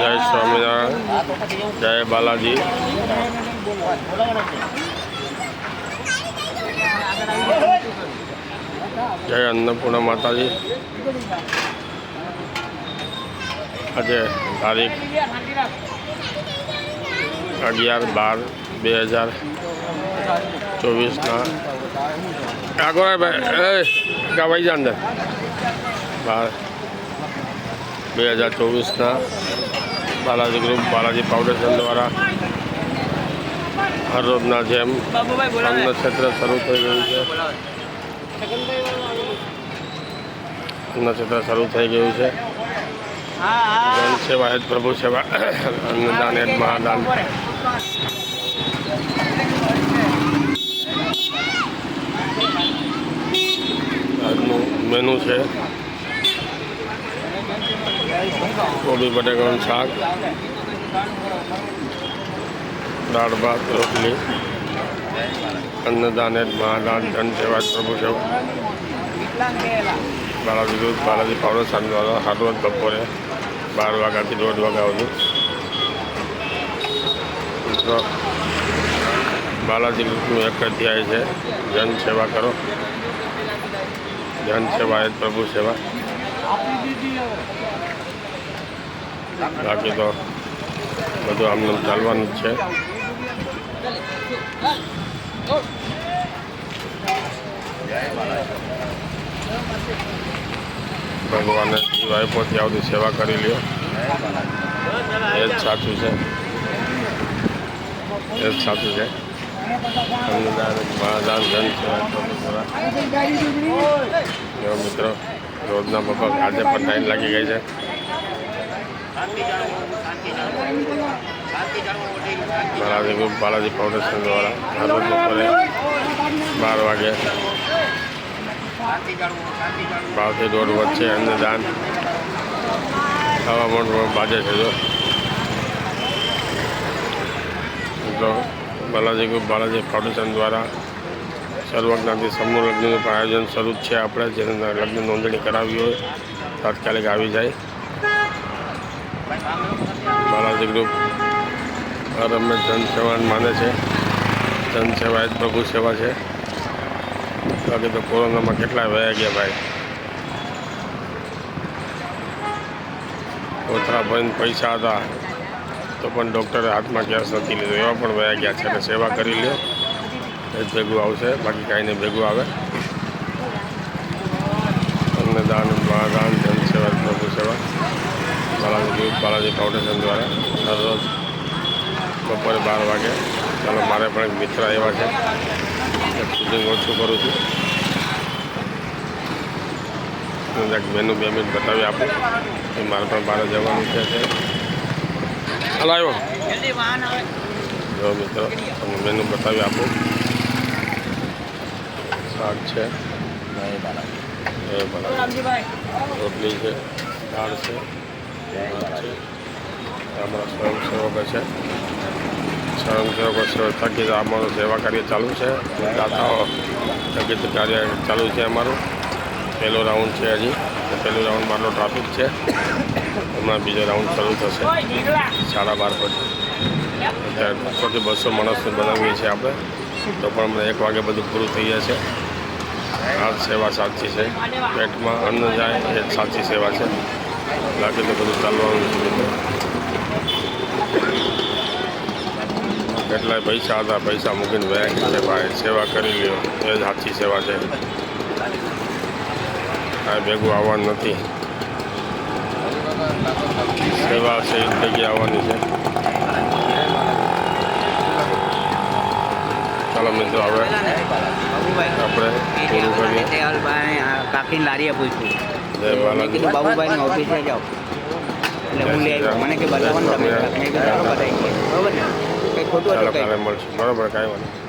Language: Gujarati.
જય સ્વામિનારાયણ, જય બાલાજી. જય અન્નપૂર્ણા માતાજી. આજે તારીખ 11/12/2024 આગળ ભાઈ ગાવાઈ જા અંદર 12/2024 બાલાજી ગ્રુપ બાલાજી ફાઉન્ડેશન દ્વારા હર રોજના જેમ અન્ન ક્ષેત્ર શરૂ થઈ ગયું છે. અન્ન ક્ષેત્ર શરૂ થઈ ગયું છે. જન સેવા હેત પ્રભુ સેવા, અન્નદાન હેત મહાદાન. આજનું મેનુ છે કોબી બટેકાનું શાક, દાળ ભાત રોટલી, અન્નદાન હેત મહાદાન, જન સેવા હેત પ્રભુ સેવા, બાલાજી ગ્રુપ બાલાજી ફાઉન્ડેશન દ્વારા હર રોજ બપોરે 12 વાગ્યાથી 1:30 વાગ્યા સુધી બાલાજી ગ્રુપનું એક અધ્યાય છે જન સેવા કરો, જન સેવા હેત પ્રભુ સેવા. બાકી તો બધું આમને ચાલવાનું જ છે. ભગવાનને જીવ આપ્યો ત્યાં સુધી સેવા કરી લ્યો, એ જ સાચું છે, એ જ સાચું છે. અન્નદાન મહાદાન જન સેવા મિત્રો, રોજના બપોર આજે પણ ટાઈમ લાગી ગઈ છે. બાલાજી ગ્રુપ બાલાજી ફાઉન્ડેશન દ્વારા હર રોજ બપોરે 12 વાગે 12 થી 1:30 વચ્ચે અન્નદાન હવામાન બાજે છે. જો બાલાજી ગ્રુપ બાલાજી ફાઉન્ડેશન દ્વારા સર્વજ્ઞાતિ સમૂહ લગ્નનું પણ આયોજન શરૂ જ છે. આપણે જેને લગ્ન નોંધણી કરાવી હોય તાત્કાલિક આવી જાય. બાલાજી ગ્રુપ હર હંમેશ જન સેવા માને છે. જન સેવા એ જ પ્રભુ સેવા છે. બાકી તો કોરોનામાં કેટલા વયા ગયા ભાઈ. કોથળા ભરીને પૈસા હતા તો પણ ડૉક્ટરે હાથમાં કેશ નથી લીધો, એવા પણ વયા ગયા છે. એટલે સેવા કરી લે, એ જ ભેગું આવશે, બાકી કાંઈ નહીં ભેગું આવે. અન્નદાન મહાદાન જન સેવા પ્રભુ સેવા બાલાજી ગ્રુપ બાલાજી ફાઉન્ડેશન દ્વારા હર રોજ બપોરે 12 વાગે. ચાલો, મારે પણ એક મિત્ર એવા છે, શૂટિંગ ઓછું કરું છું. એક મેનુ 2 મિનિટ બતાવી આપું. મારે પણ બહાર જવાનું છે. હાલ આવ્યો જો મિત્રો, તમને મેનુ બતાવી આપું. શાક છે, રોટલી છે, દાળ છે, અમારા સ્વયંસેવકો છે. સ્વયંસેવકો થકી અમારું સેવા કાર્ય ચાલુ છે. દાતાઓ થકી કાર્ય ચાલુ છે. અમારું પહેલો રાઉન્ડ છે. હજી પહેલું રાઉન્ડમાં આટલો ટ્રાફિક છે. હમણાં બીજો રાઉન્ડ શરૂ થશે 12:30 પછી. અત્યારે 100 થી 200 માણસને બનાવીએ છીએ આપણે, તો પણ અમને 1 વાગે બધું પૂરું થઈ જશે. આ સેવા સાચી છે. પેટમાં અન્ન જાય એ સાચી સેવા છે. બાકી તો બધું ચાલવાનું છે. કેટલાય પૈસા હતા, પૈસા મૂકીને વયા છે ભાઈ. સેવા કરી લ્યો, એ જ સાચી સેવા છે. કાંઈ ભેગું આવવાનું નથી. સેવા છે એ જગ્યાએ આવવાની છે. ચાલો મિત્રો, હવે આપણે પૂરું કરીએ. કાકીને લારીએ પૂછ્યું, જય બાલાજી. બાબુભાઈની ઓફિસે જાઓ એટલે હું લઈ આવ્યો. મને કે બતાવવાનું તમે બતાવી બરાબર ને કંઈ ખોટું હતું કાલે મળશું. બરાબર, કાંઈ વાંધો.